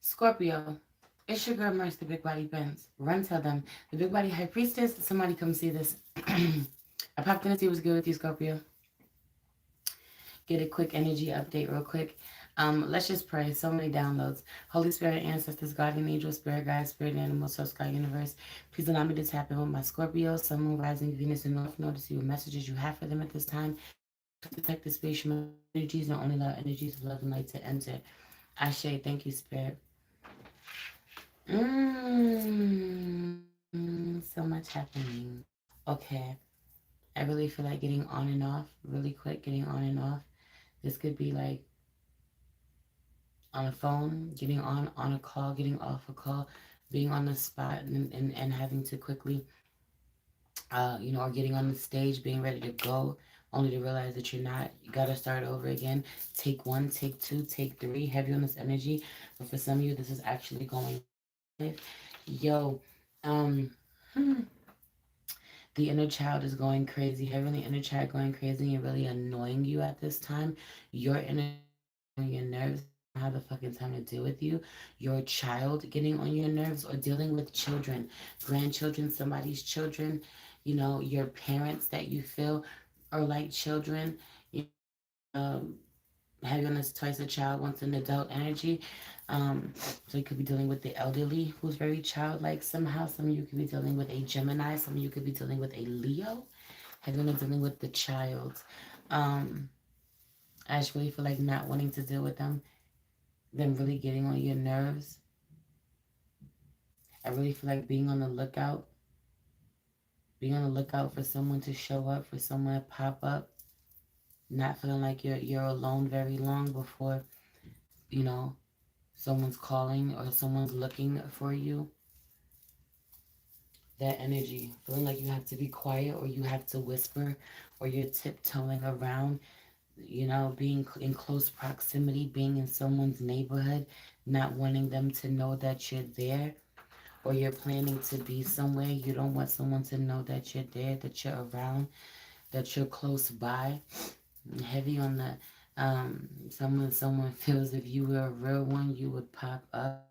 Scorpio, it's your girl Merce, the Big Body Benz. Run tell them. The Big Body High Priestess, somebody come see this. I popped in to see what's good with you, Scorpio. Get a quick energy update real quick. Let's just pray. So many downloads. Holy Spirit, ancestors, guardian angels, spirit guides, spirit animals, source sky universe. Please allow me to tap in with my Scorpio, Sun, Moon, Rising, Venus, and North Node to see what messages you have for them at this time. Detect the spatial energies and only allow energies of love and light to enter. Ashe, thank you, Spirit. So much happening. Okay. I really feel like getting on and off really quick, getting on and off. This could be like on a phone, getting on a call, getting off a call, being on the spot and having to quickly, or getting on the stage, being ready to go, only to realize that you're not. You got to start over again. Take one, take two, take three. Heavy on this energy. But for some of you, this is actually going. Yo, um, hmm, the inner child is going crazy. Having the inner child going crazy and really annoying you at this time. Your inner on your nerves. Have the fucking time to deal with you. Your child getting on your nerves or dealing with children, grandchildren, somebody's children. Your parents that you feel are like children. Um, Having on this twice a child, once an adult energy. So you could be dealing with the elderly who's very childlike somehow. Some of you could be dealing with a Gemini. Some of you could be dealing with a Leo. Having on dealing with the child. Um, I just really feel like not wanting to deal with them really getting on your nerves. I really feel like being on the lookout for someone to show up, for someone to pop up, not feeling like you're alone very long before, you know, someone's calling or someone's looking for you. That energy, feeling like you have to be quiet or you have to whisper or you're tiptoeing around, being in close proximity, being in someone's neighborhood, not wanting them to know that you're there, or you're planning to be somewhere. You don't want someone to know that you're there, that you're around, that you're close by. Heavy on the someone feels if you were a real one, you would pop up.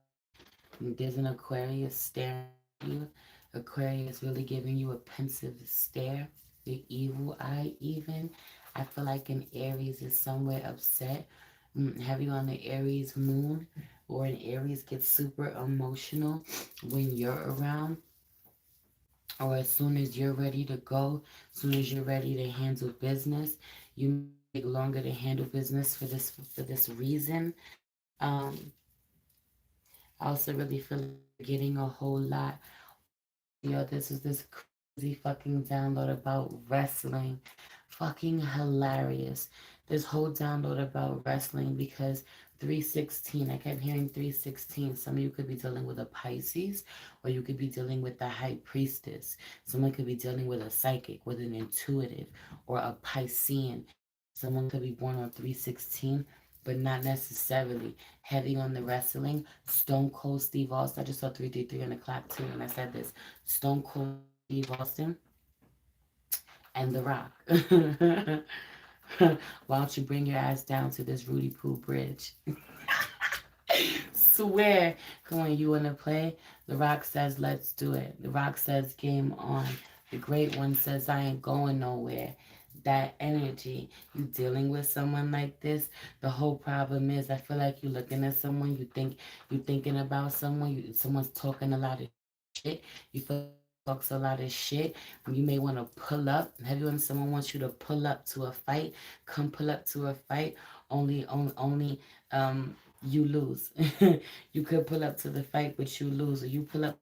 There's an Aquarius staring at you. Aquarius really giving you a pensive stare, the evil eye even. I feel like an Aries is somewhere upset. Heavy on the Aries moon, or an Aries gets super emotional when you're around, or as soon as you're ready to go, as soon as you're ready to handle business. You may take longer to handle business for this reason. Um, I also really feel like you're getting a whole lot. Yo, this is this crazy fucking download about wrestling. Fucking hilarious. This whole download about wrestling because 316, I kept hearing 316. Some of you could be dealing with a Pisces, or you could be dealing with the high priestess. Someone could be dealing with a psychic, with an intuitive, or a Piscean. Someone could be born on 316, but not necessarily. Heavy on the wrestling. Stone Cold Steve Austin. I just saw 333 on the clock too, and I said this. Stone Cold Steve Austin and The Rock. Why don't you bring your ass down to this Rudy Poo bridge? Swear, when you want to play, The Rock says, let's do it. The Rock says, game on. The Great One says, I ain't going nowhere. That energy, you dealing with someone like this. The whole problem is, I feel like you're looking at someone, you thinking about someone, someone's talking a lot of shit. You feel like talks a lot of shit. You may want to pull up. Have you when someone wants you to pull up to a fight? Come pull up to a fight. Only you lose. You could pull up to the fight, but you lose. Or you pull up,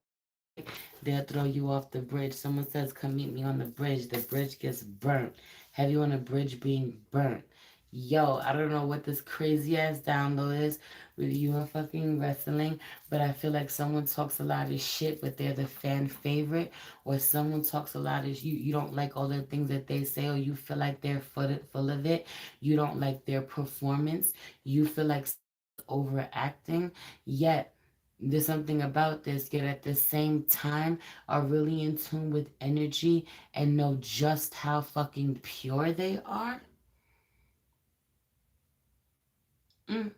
they'll throw you off the bridge. Someone says, come meet me on the bridge. The bridge gets burnt. Have you on a bridge being burnt? Yo, I don't know what this crazy ass download is with you and fucking wrestling, but I feel like someone talks a lot of shit, but they're the fan favorite, or someone talks a lot of you don't like all the things that they say, or you feel like they're full of it. You don't like their performance. You feel like overacting, yet there's something about this, yet at the same time are really in tune with energy and know just how fucking pure they are. Mm.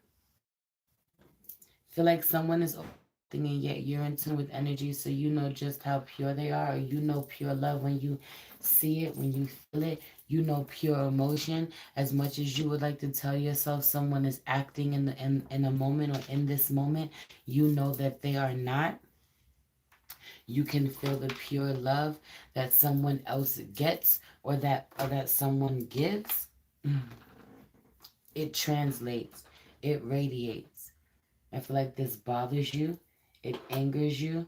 Feel like someone is overacting and yet you're in tune with energy, so you know just how pure they are, or you know pure love when you see it, when you feel it. You know pure emotion. As much as you would like to tell yourself someone is acting in a moment or in this moment, you know that they are not. You can feel the pure love that someone else gets, or that someone gives. It translates. It radiates. I feel like this bothers you. It angers you.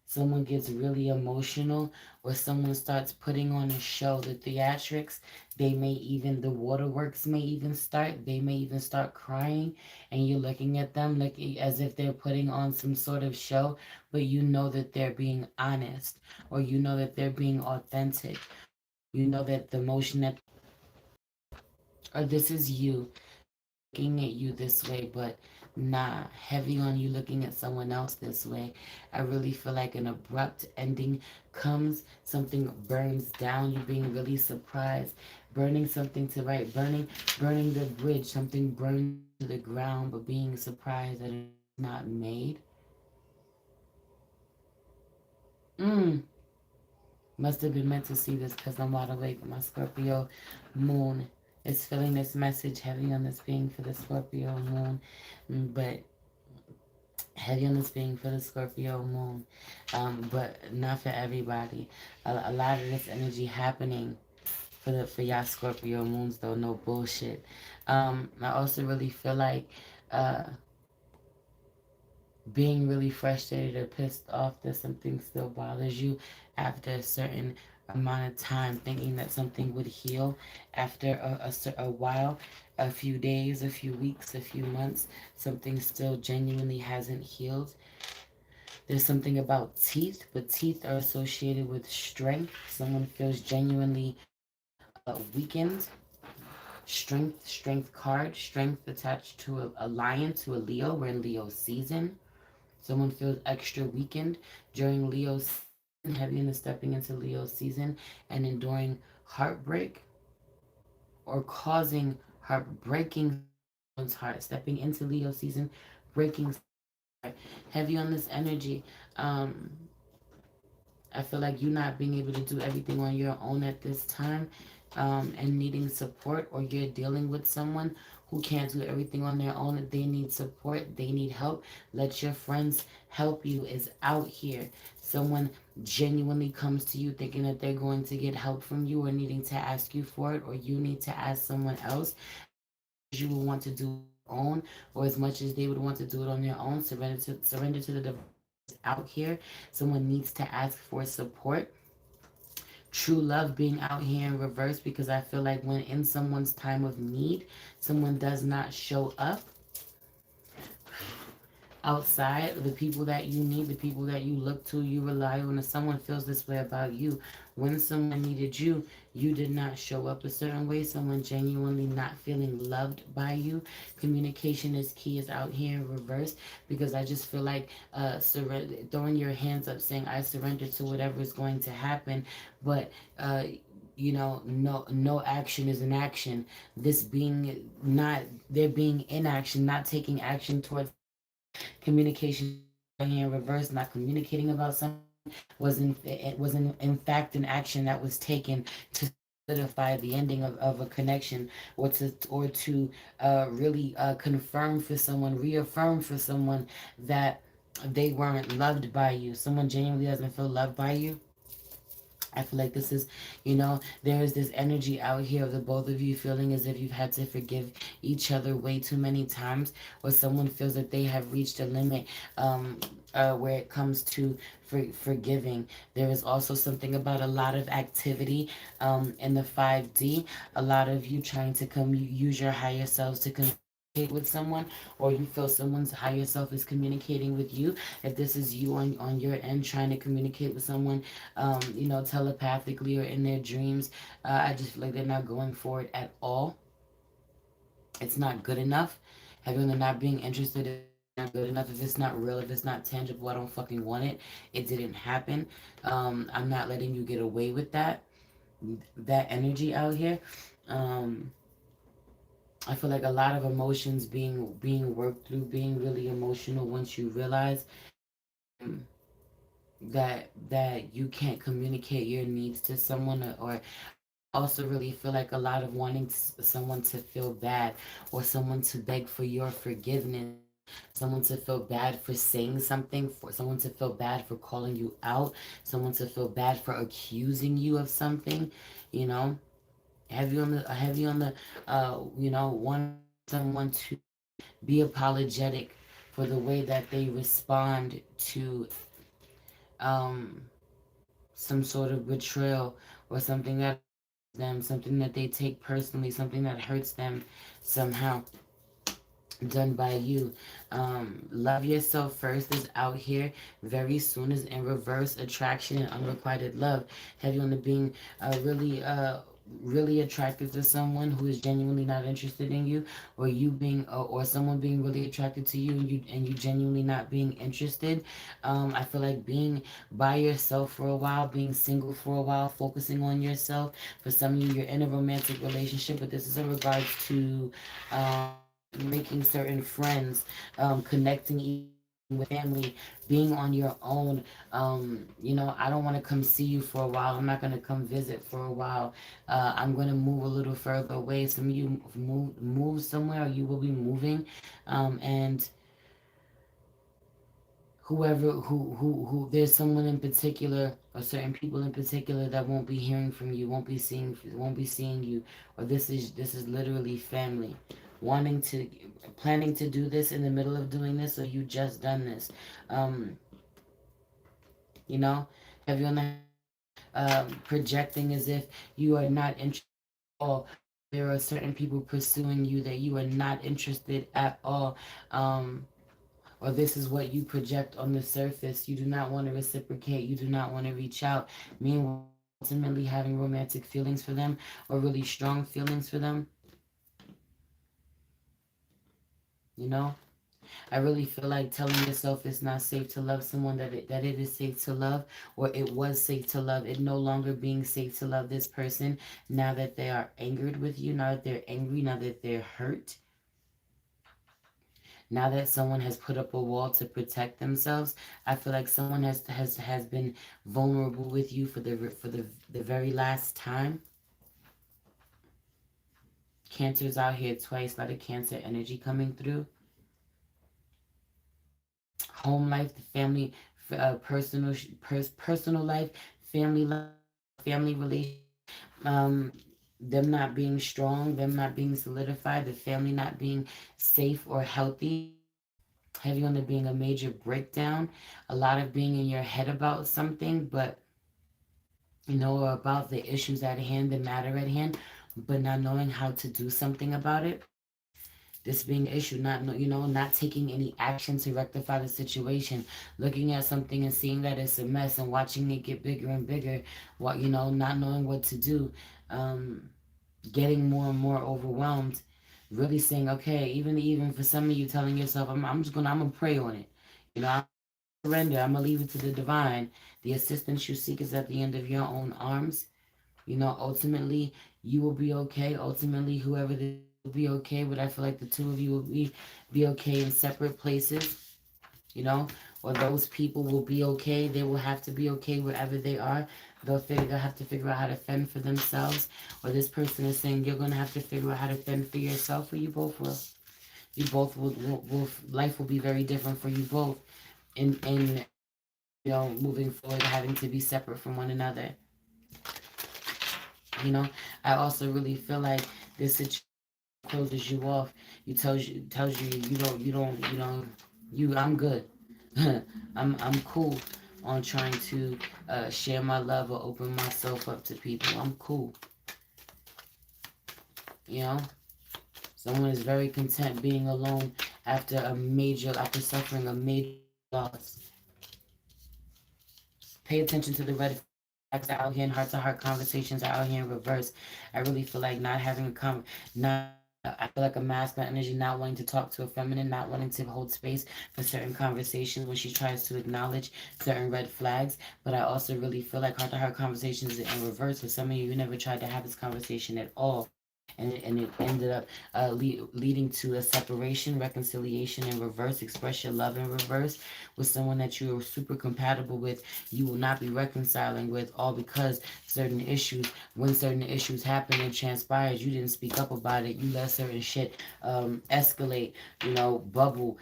Someone gets really emotional, or someone starts putting on a show, the theatrics. The waterworks may even start. They may even start crying, and you're looking at them like as if they're putting on some sort of show, but you know that they're being honest, or you know that they're being authentic, or you know that the emotion that, or this is you looking at you this way, but nah, heavy on you looking at someone else this way. I really feel like an abrupt ending comes, something burns down, you being really surprised, burning something to right, burning the bridge, something burns to the ground, but being surprised that it was not made. Mm. Must have been meant to see this because I'm wide awake. My Scorpio moon is feeling this message heavy on this being for the Scorpio moon. But heavy on this being for the Scorpio moon, but not for everybody. A lot of this energy happening for y'all Scorpio moons though, no bullshit. I also really feel like uh, being really frustrated or pissed off that something still bothers you after a certain amount of time, thinking that something would heal after a while, a few days, a few weeks, a few months, something still genuinely hasn't healed. There's something about teeth, but teeth are associated with strength. Someone feels genuinely weakened. Strength card, strength attached to a lion, to a Leo. We're in Leo season. Someone feels extra weakened during Leo season, heavy into stepping into Leo season and enduring heartbreak or causing heartbreaking someone's heart. Stepping into Leo season, breaking heart. Heavy on this energy. Um, I feel like you not being able to do everything on your own at this time, and needing support, or you're dealing with someone who can't do everything on their own. They need support, they need help. Let your friends help you is out here. Someone genuinely comes to you thinking that they're going to get help from you, or needing to ask you for it, or you need to ask someone else. As much as you will want to do it on your own, or as much as they would want to do it on their own, surrender to the divine out here. Someone needs to ask for support. True love being out here in reverse, because I feel like when in someone's time of need, someone does not show up outside, the people that you need, the people that you look to, you rely on. If someone feels this way about you, when someone needed you, you did not show up a certain way. Someone genuinely not feeling loved by you. Communication is key, is out here in reverse, because I just feel like throwing your hands up, saying I surrender to whatever is going to happen, but no action is an action. This being not, there being inaction, not taking action towards communication here in reverse, not communicating about something, was in fact an action that was taken to solidify the ending of a connection, or to really confirm for someone, reaffirm for someone that they weren't loved by you. Someone genuinely doesn't feel loved by you. I feel like this is, there is this energy out here of the both of you feeling as if you've had to forgive each other way too many times, or someone feels that they have reached a limit, where it comes to forgiving. There is also something about a lot of activity in the 5D, a lot of you trying to use your higher selves to communicate with someone, or you feel someone's higher self is communicating with you. If this is you on your end trying to communicate with someone, telepathically or in their dreams, I just feel like they're not going for it at all. It's not good enough. Having them not being interested is not good enough. If it's not real, if it's not tangible, I don't fucking want it. It didn't happen. I'm not letting you get away with that energy out here. Um, I feel like a lot of emotions being worked through, being really emotional once you realize um, that you can't communicate your needs to someone, or also really feel like a lot of wanting someone to feel bad, or someone to beg for your forgiveness, or someone to feel bad for saying something, for someone to feel bad for calling you out, someone to feel bad for accusing you of something, you know. Wanting someone to be apologetic for the way that they respond to um, some sort of betrayal, or something that offends them, something that they take personally, something that hurts them somehow, done by you. Love yourself first is out here very soon, is in reverse attraction and unrequited love. Have you on the being really attracted to someone who is genuinely not interested in you, or you being or someone being really attracted to you, and you genuinely not being interested. I feel like being by yourself for a while, being single for a while, focusing on yourself. For some of you, you're in a romantic relationship, but this is in regards to making certain friends, connecting even being with family, being on your own. I don't want to come see you for a while. I'm not going to come visit for a while. I'm going to move a little further away. Some of you move somewhere, or you will be moving, and who there's someone in particular, or certain people in particular, that won't be hearing from you, won't be seeing you, or this is literally family wanting to planning to do this in the middle of doing this, or you just done this. um you know have you on the projecting as if you are not interested at all, or there are certain people pursuing you that you are not interested at all. Or this is what you project on the surface. You do not want to reciprocate. You do not want to reach out. Meanwhile, you're ultimately having romantic feelings for them, or really strong feelings for them. You know, I really feel like telling yourself it's not safe to love someone, that it is safe to love, or it was safe to love. It no longer being safe to love this person now that they are angered with you, now that they're angry, now that they're hurt. Now that someone has put up a wall to protect themselves, I feel like someone has been vulnerable with you for the very last time. Cancer's out here twice, a lot of cancer energy coming through. Home life, the family, personal life, family life, family relationship. Um, them not being strong, them not being solidified, the family not being safe or healthy. Heavy on it being a major breakdown, a lot of being in your head about something, but about the issues at hand, the matter at hand, but not knowing how to do something about it. This being an issue, not taking any action to rectify the situation, looking at something and seeing that it's a mess and watching it get bigger and bigger, not knowing what to do, um, getting more and more overwhelmed, really saying, okay, even for some of you, telling yourself, I'm gonna pray on it. I'm surrender. I'm gonna leave it to the divine. The assistance you seek is at the end of your own arms. Ultimately, you will be okay. Ultimately, whoever this will be okay. But I feel like the two of you will be okay in separate places. You know, or those people will be okay. They will have to be okay wherever they are. They'll have to figure out how to fend for themselves. Or this person is saying you're gonna have to figure out how to fend for yourself. Or you both will. You both will life will be very different for you both. In moving forward, having to be separate from one another. You know, I also really feel like this situation closes you off. You tells you I'm good. I'm cool on trying to share my love or open myself up to people. I'm cool. You know, someone is very content being alone after suffering a major loss. Pay attention to the red flags that are out here, and heart-to-heart conversations are out here in reverse. I really feel like not having a not I feel like a masculine energy not wanting to talk to a feminine, not wanting to hold space for certain conversations when she tries to acknowledge certain red flags. But I also really feel like heart-to-heart conversations is in reverse. For some of you, you never tried to have this conversation at all. and it ended up leading to a separation, reconciliation in reverse. Express your love in reverse with someone that you are super compatible with. You will not be reconciling with, all because certain issues, when certain issues happen and transpired, you didn't speak up about it. You let certain shit escalate, bubble,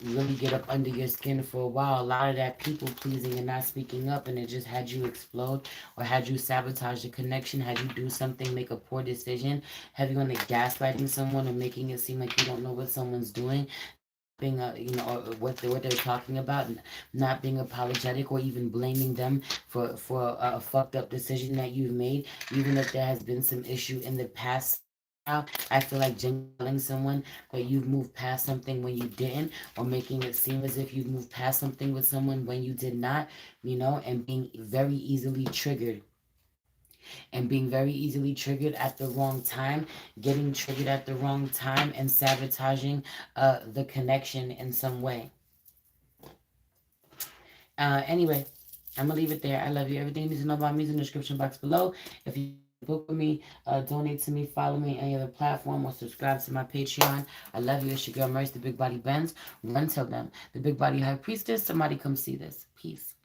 really get up under your skin for a while. A lot of that people pleasing and not speaking up, and it just had you explode or had you sabotage the connection, had you do something, make a poor decision, have you on the gaslighting someone or making it seem like you don't know what someone's doing, not being or what they're talking about, not being apologetic or even blaming them for a fucked up decision that you've made, even if there has been some issue in the past somehow. I feel like genuinely telling someone that you've moved past something when you didn't, or making it seem as if you've moved past something with someone when you did not, and being very easily triggered at the wrong time, getting triggered at the wrong time, and sabotaging the connection in some way. Anyway, I'm gonna leave it there. I love you. Everything you need to know about me is in the description box below. If you want to book with me, donate to me, follow me on any other platform, or subscribe to my Patreon. I love you. It's your girl Merce, the Big Body Benz. Run till them. The Big Body High Priestess. Somebody come see this. Peace.